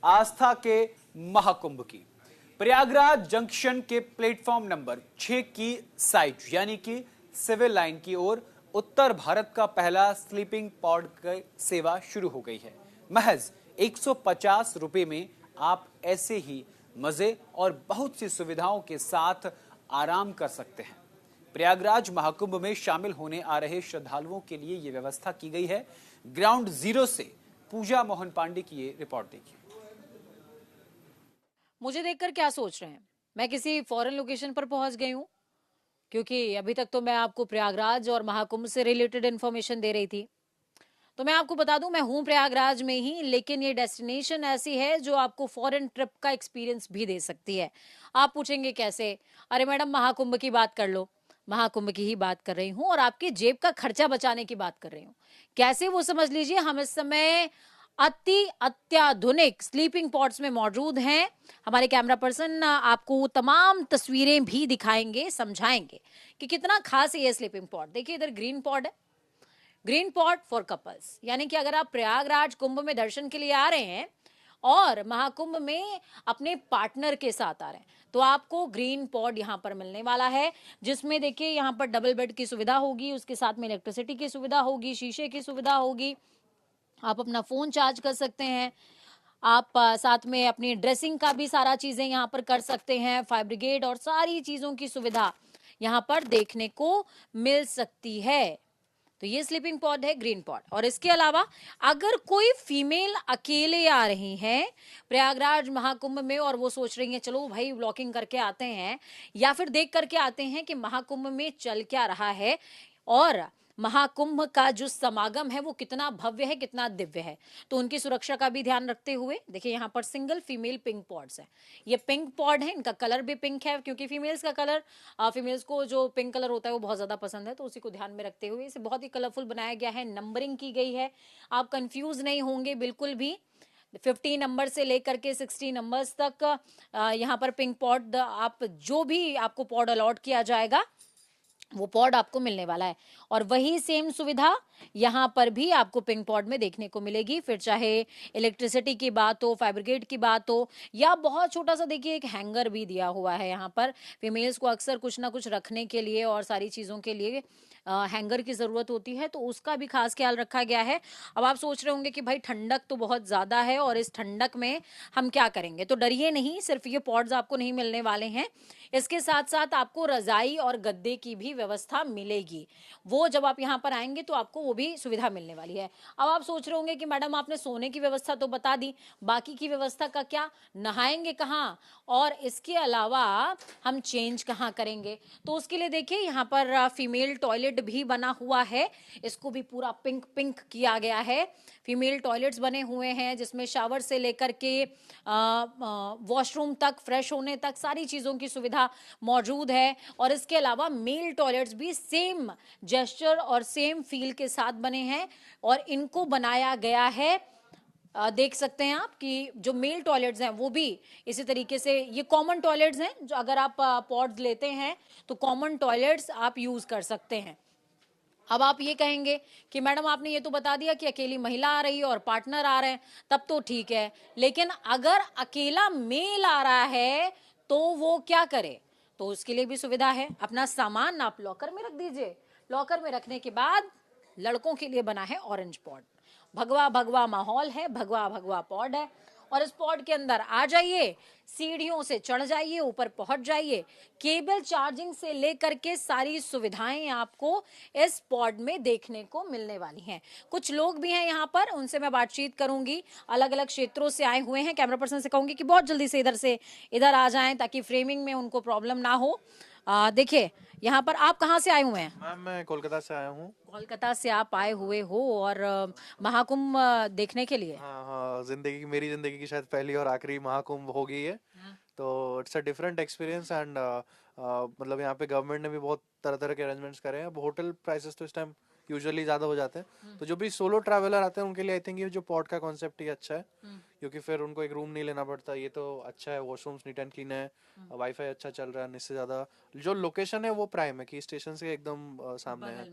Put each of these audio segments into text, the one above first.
आस्था के महाकुंभ की। प्रयागराज जंक्शन के प्लेटफॉर्म नंबर 6 की साइड यानी कि सिविल लाइन की ओर उत्तर भारत का पहला स्लीपिंग पॉड की सेवा शुरू हो गई है। महज 150 रुपए में आप ऐसे ही मजे और बहुत सी सुविधाओं के साथ आराम कर सकते हैं। प्रयागराज महाकुंभ में शामिल होने आ रहे श्रद्धालुओं के लिए यह व्यवस्था की गई है। ग्राउंड जीरो से पूजा मोहन पांडे की ये रिपोर्ट देखिए। मुझे देखकर क्या सोच रहे हैं? मैं किसी फॉरेन लोकेशन पर पहुंच गई हूं? क्योंकि अभी तक तो मैं आपको प्रयागराज और महाकुंभ से रिलेटेड इन्फॉर्मेशन दे रही थी। तो मैं आपको बता दूं, मैं हूं प्रयागराज में ही, लेकिन ये डेस्टिनेशन ऐसी है जो आपको फॉरेन ट्रिप का एक्सपीरियंस भी दे सकती है। आप पूछेंगे कैसे? अरे मैडम, महाकुंभ की बात कर लो। महाकुंभ की ही बात कर रही हूँ और आपकी जेब का खर्चा बचाने की बात कर रही हूँ। कैसे, वो समझ लीजिए। हम इस समय अत्याधुनिक स्लीपिंग पॉड्स में मौजूद हैं। हमारे कैमरा पर्सन आपको तमाम तस्वीरें भी दिखाएंगे, समझाएंगे कि कितना खास है ये स्लीपिंग पॉड। देखिए, इधर ग्रीन पॉड है, ग्रीन पॉड फॉर कपल्स, यानी कि अगर आप प्रयागराज कुंभ में दर्शन के लिए आ रहे हैं और महाकुंभ में अपने पार्टनर के साथ आ रहे हैं, तो आपको ग्रीन पॉड यहाँ पर मिलने वाला है, जिसमें देखिए यहाँ पर डबल बेड की सुविधा होगी, उसके साथ में इलेक्ट्रिसिटी की सुविधा होगी, शीशे की सुविधा होगी, आप अपना फोन चार्ज कर सकते हैं, आप साथ में अपनी ड्रेसिंग का भी सारा चीजें यहाँ पर कर सकते हैं, फायर ब्रिगेड और सारी चीजों की सुविधा यहाँ पर देखने को मिल सकती है। तो ये स्लीपिंग पॉड है, ग्रीन पॉड। और इसके अलावा अगर कोई फीमेल अकेले आ रही हैं प्रयागराज महाकुंभ में और वो सोच रही हैं चलो भाई व्लॉगिंग करके आते हैं या फिर देख करके आते हैं कि महाकुंभ में चल क्या रहा है और महाकुंभ का जो समागम है वो कितना भव्य है, कितना दिव्य है, तो उनकी सुरक्षा का भी ध्यान रखते हुए देखिए यहाँ पर सिंगल फीमेल पिंक पॉड्स हैं। ये पिंक पॉड है, इनका कलर भी पिंक है क्योंकि फीमेल्स का कलर, फीमेल्स को जो पिंक कलर होता है वो बहुत ज्यादा पसंद है, तो उसी को ध्यान में रखते हुए इसे बहुत ही कलरफुल बनाया गया है, नंबरिंग की गई है। आप कंफ्यूज नहीं होंगे बिल्कुल भी। 50 नंबर से लेकर के 60 नंबर्स तक यहाँ पर पिंक पॉड, आप जो भी आपको पॉड अलॉट किया जाएगा वो पॉड आपको मिलने वाला है। और वही सेम सुविधा यहाँ पर भी आपको पिंक पॉड में देखने को मिलेगी, फिर चाहे इलेक्ट्रिसिटी की बात हो, फायर ब्रिगेड की बात हो, या बहुत छोटा सा देखिए एक हैंगर भी दिया हुआ है यहाँ पर। फीमेल्स को अक्सर कुछ ना कुछ रखने के लिए और सारी चीज़ों के लिए हैंगर की ज़रूरत होती है, तो उसका भी खास ख्याल रखा गया है। अब आप सोच रहे होंगे कि भाई ठंडक तो बहुत ज़्यादा है और इस ठंडक में हम क्या करेंगे, तो डरिए नहीं, सिर्फ ये पॉड्स आपको नहीं मिलने वाले हैं, इसके साथ साथ आपको रजाई और गद्दे की भी व्यवस्था मिलेगी। वो जब आप यहाँ पर आएंगे तो आपको वो भी सुविधा मिलने वाली है। अब आप सोच रहे होंगे कि मैडम आपने सोने की व्यवस्था तो बता दी, बाकी की व्यवस्था का क्या, नहाएंगे कहाँ और इसके अलावा हम चेंज कहाँ करेंगे, तो उसके लिए देखिए यहाँ पर फीमेल टॉयलेट भी बना हुआ है, इसको भी पूरा पिंक पिंक किया गया है। फीमेल टॉयलेट्स बने हुए हैं जिसमें शावर से लेकर के वॉशरूम तक, फ्रेश होने तक सारी चीज़ों की सुविधा मौजूद है। और इसके अलावा मेल टॉयलेट्स भी सेम जेस्चर और सेम फील के साथ बने हैं और इनको बनाया गया है, देख सकते हैं आप कि जो मेल टॉयलेट्स हैं वो भी इसी तरीके से, ये कॉमन टॉयलेट्स हैं, जो अगर आप पॉड्स लेते हैं तो कॉमन टॉयलेट्स आप यूज कर सकते हैं। अब आप ये कहेंगे कि मैडम आपने ये तो बता दिया कि अकेली महिला आ रही है और पार्टनर आ रहे हैं, तब तो ठीक है, लेकिन अगर अकेला मेल आ रहा है तो वो क्या करे, तो उसके लिए भी सुविधा है। अपना सामान आप लॉकर में रख दीजिए, लॉकर में रखने के बाद लड़कों के लिए बना है ऑरेंज पॉड। भगवा भगवा माहौल है, भगवा भगवा पॉड है और इस पॉड के अंदर आ जाइए, सीढ़ियों से चढ़ जाइए, ऊपर पहुंच जाइए, केबल चार्जिंग से लेकर के सारी सुविधाएं आपको इस पॉड में देखने को मिलने वाली हैं। कुछ लोग भी हैं यहाँ पर, उनसे मैं बातचीत करूंगी, अलग अलग क्षेत्रों से आए हुए हैं। कैमरा पर्सन से कहूंगी कि बहुत जल्दी से इधर आ जाएं ताकि फ्रेमिंग में उनको प्रॉब्लम ना हो। देखिए यहाँ पर, आप कहाँ से आए हुए हैं? मैम मैं कोलकाता से आया हूँ। कोलकाता से आप आए हुए हो और महाकुंभ देखने के लिए? हाँ हाँ, मेरी जिंदगी की शायद पहली और आखिरी महाकुंभ होगी ये। तो it's a different experience and मतलब यहाँ पे गवर्नमेंट ने भी बहुत तरह तरह के अरेंजमेंट्स करे हैं। होटल प्राइसेस तो इस टाइम यूजुअली ज़्यादा हो जाते हैं, तो जो भी सोलो ट्रैवलर आते हैं उनके लिए आई थिंक ये जो पॉड का कॉन्सेप्ट ही अच्छा है, क्योंकि फिर उनको एक रूम नहीं लेना पड़ता। ये तो अच्छा है, वॉशरूम्स नीट एंड क्लीन है, वाईफाई अच्छा चल रहा है, इससे ज़्यादा जो लोकेशन है वो प्राइम है कि स्टेशन से एकदम सामने है,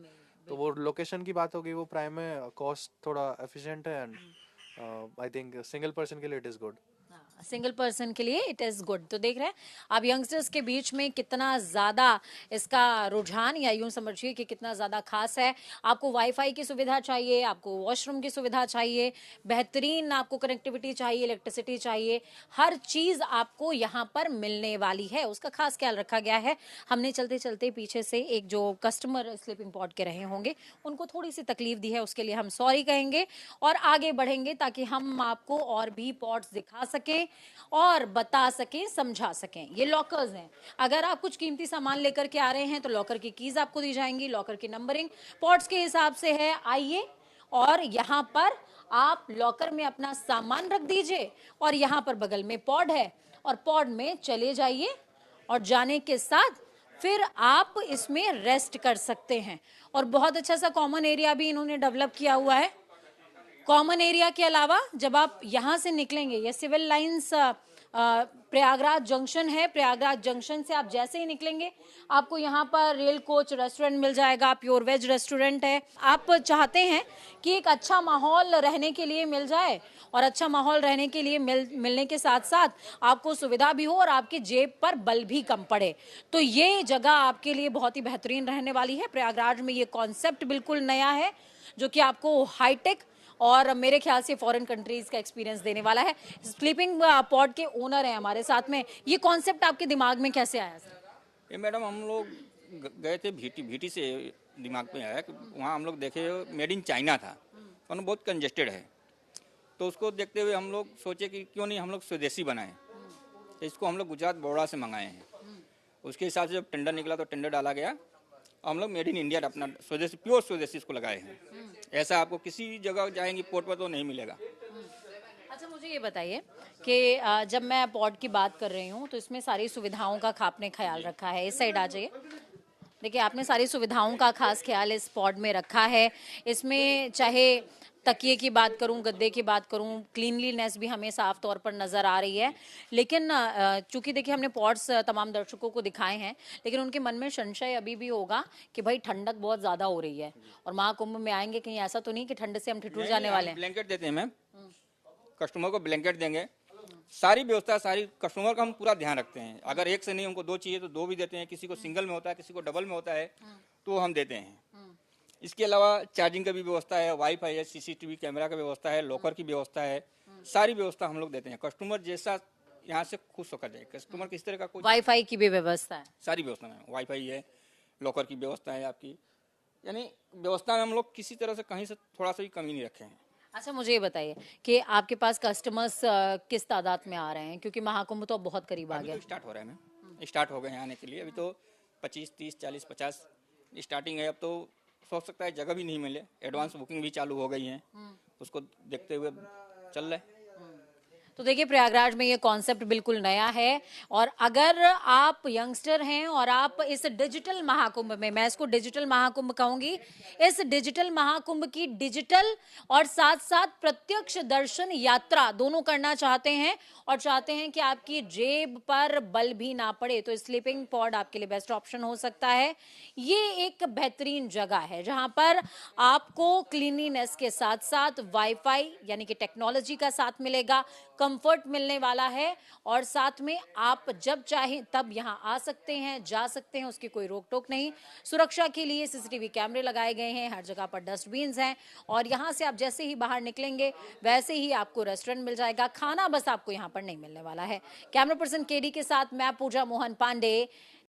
तो वो लोकेशन की बात होगी, वो प्राइम है, कॉस्ट थोड़ा एफिशिएंट है and I think single person के लिए it is good. Single person के लिए इट इज गुड। तो देख रहे हैं आप यंगस्टर्स के बीच में कितना ज्यादा इसका रुझान, या यूं समझिए कि कितना ज्यादा खास है। आपको वाईफाई की सुविधा चाहिए, आपको वॉशरूम की सुविधा चाहिए, बेहतरीन आपको कनेक्टिविटी चाहिए, इलेक्ट्रिसिटी चाहिए, हर चीज आपको यहाँ पर मिलने वाली है, उसका खास ख्याल रखा गया है। हमने चलते चलते पीछे से एक जो कस्टमर स्लीपिंग पॉड के रहे होंगे उनको थोड़ी सी तकलीफ दी है, उसके लिए हम सॉरी कहेंगे और आगे बढ़ेंगे ताकि हम आपको और भी पॉड्स दिखा सकें और बता सकें, समझा सकें। ये लॉकर्स हैं, अगर आप कुछ कीमती सामान लेकर के आ रहे हैं तो लॉकर की कीज आपको दी जाएंगी, लॉकर की नंबरिंग पॉड्स के हिसाब से है। आइए और यहाँ पर आप लॉकर में अपना सामान रख दीजिए और यहाँ पर बगल में पॉड है और पॉड में चले जाइए और जाने के साथ फिर आप इसमें रेस्ट कर सकते हैं। और बहुत अच्छा सा कॉमन एरिया भी इन्होंने डेवलप किया हुआ है। कॉमन एरिया के अलावा जब आप यहाँ से निकलेंगे, ये सिविल लाइंस प्रयागराज जंक्शन है, प्रयागराज जंक्शन से आप जैसे ही निकलेंगे आपको यहाँ पर रेल कोच रेस्टोरेंट मिल जाएगा, प्योर वेज रेस्टोरेंट है। आप चाहते हैं कि एक अच्छा माहौल रहने के लिए मिल जाए और अच्छा माहौल रहने के लिए मिलने के साथ साथ आपको सुविधा भी हो और आपके जेब पर बल भी कम पड़े, तो ये जगह आपके लिए बहुत ही बेहतरीन रहने वाली है। प्रयागराज में ये कॉन्सेप्ट बिल्कुल नया है जो कि आपको हाईटेक और मेरे ख्याल से फॉरेन कंट्रीज का एक्सपीरियंस देने वाला है। स्लीपिंग पॉड के ओनर हैं हमारे साथ में। ये कॉन्सेप्ट आपके दिमाग में कैसे आया सर? ये मैडम हम लोग गए थे भीटी से दिमाग में आया कि वहाँ हम लोग देखे मेड इन चाइना था, तो बहुत कंजेस्टेड है, तो उसको देखते हुए हम लोग सोचे कि क्यों नहीं हम लोग स्वदेशी बनाएं। तो इसको हम लोग गुजरात बड़ौदा से मंगाए हैं। उसके हिसाब से जब टेंडर निकला तो टेंडर डाला गया, हम लोग मेड इन इंडिया अपना स्वदेशी प्योर स्वदेशी इसको लगाए हैं। ऐसा आपको किसी जगह जाएंगे पोर्ट पर तो नहीं मिलेगा। अच्छा मुझे ये बताइए कि जब मैं पॉड की बात कर रही हूँ तो इसमें सारी सुविधाओं का आपने ख्याल रखा है। इस साइड आ जाइए। देखिए आपने सारी सुविधाओं का खास ख्याल इस पॉड में रखा है। इसमें चाहे तकिए की बात करूं, गद्दे की बात करूं, क्लीनलीनेस भी हमें साफ तौर पर नजर आ रही है। लेकिन चूंकि देखिए हमने पॉड्स तमाम दर्शकों को दिखाए हैं, लेकिन उनके मन में संशय अभी भी होगा कि भाई ठंडक बहुत ज्यादा हो रही है और महाकुंभ में आएंगे, कहीं ऐसा तो नहीं कि ठंड से हम ठिठुर जाने वाले हैं। ब्लैंकेट देते हैं मैम, कस्टमर को ब्लैंकेट देंगे, सारी व्यवस्था सारी कस्टमर का हम पूरा ध्यान रखते हैं। अगर एक से नहीं हमको दो चाहिए तो दो भी देते हैं, किसी को सिंगल में होता है, किसी को डबल में होता है तो हम देते हैं। इसके अलावा चार्जिंग का भी व्यवस्था है, वाईफाई है, सीसीटीवी कैमरा का व्यवस्था है, लॉकर की व्यवस्था है, सारी व्यवस्था हम लोग देते हैं। कस्टमर जैसा यहाँ से खुश होकर जाए, कस्टमर किस तरह का कोई वाईफाई की भी व्यवस्था है, सारी व्यवस्था में वाईफाई है, लॉकर की व्यवस्था है आपकी, यानी व्यवस्था में हम लोग किसी तरह से कहीं से थोड़ा सा भी कमी नहीं रखे हैं। अच्छा मुझे ये बताइए कि आपके पास कस्टमर्स किस तादाद में आ रहे हैं, क्योंकि महाकुंभ तो बहुत करीब आ गया। तो स्टार्ट हो रहा है मैम, स्टार्ट हो गए हैं आने के लिए। अभी तो 25, 30, 40, 50 स्टार्टिंग है। अब तो सोच सकता है जगह भी नहीं मिले, एडवांस बुकिंग भी चालू हो गई है, उसको देखते हुए चल रहा है। तो देखिए प्रयागराज में ये कॉन्सेप्ट बिल्कुल नया है और अगर आप यंगस्टर हैं और आप इस डिजिटल महाकुंभ में, मैं इसको डिजिटल महाकुंभ कहूंगी, इस डिजिटल महाकुंभ की डिजिटल और साथ साथ प्रत्यक्ष दर्शन यात्रा दोनों करना चाहते हैं और चाहते हैं कि आपकी जेब पर बल भी ना पड़े, तो स्लीपिंग पॉड आपके लिए बेस्ट ऑप्शन हो सकता है। ये एक बेहतरीन जगह है जहां पर आपको क्लीनलीनेस के साथ साथ वाईफाई यानी कि टेक्नोलॉजी का साथ मिलेगा, कंफर्ट मिलने वाला है और साथ में आप जब चाहें तब यहां आ सकते हैं, जा सकते हैं, उसकी कोई रोक टोक नहीं। सुरक्षा के लिए सीसीटीवी कैमरे लगाए गए हैं, हर जगह पर डस्टबिन्स हैं और यहां से आप जैसे ही बाहर निकलेंगे वैसे ही आपको रेस्टोरेंट मिल जाएगा। खाना बस आपको यहां पर नहीं मिलने वाला है। कैमरा पर्सन केडी के साथ मैं पूजा मोहन पांडे,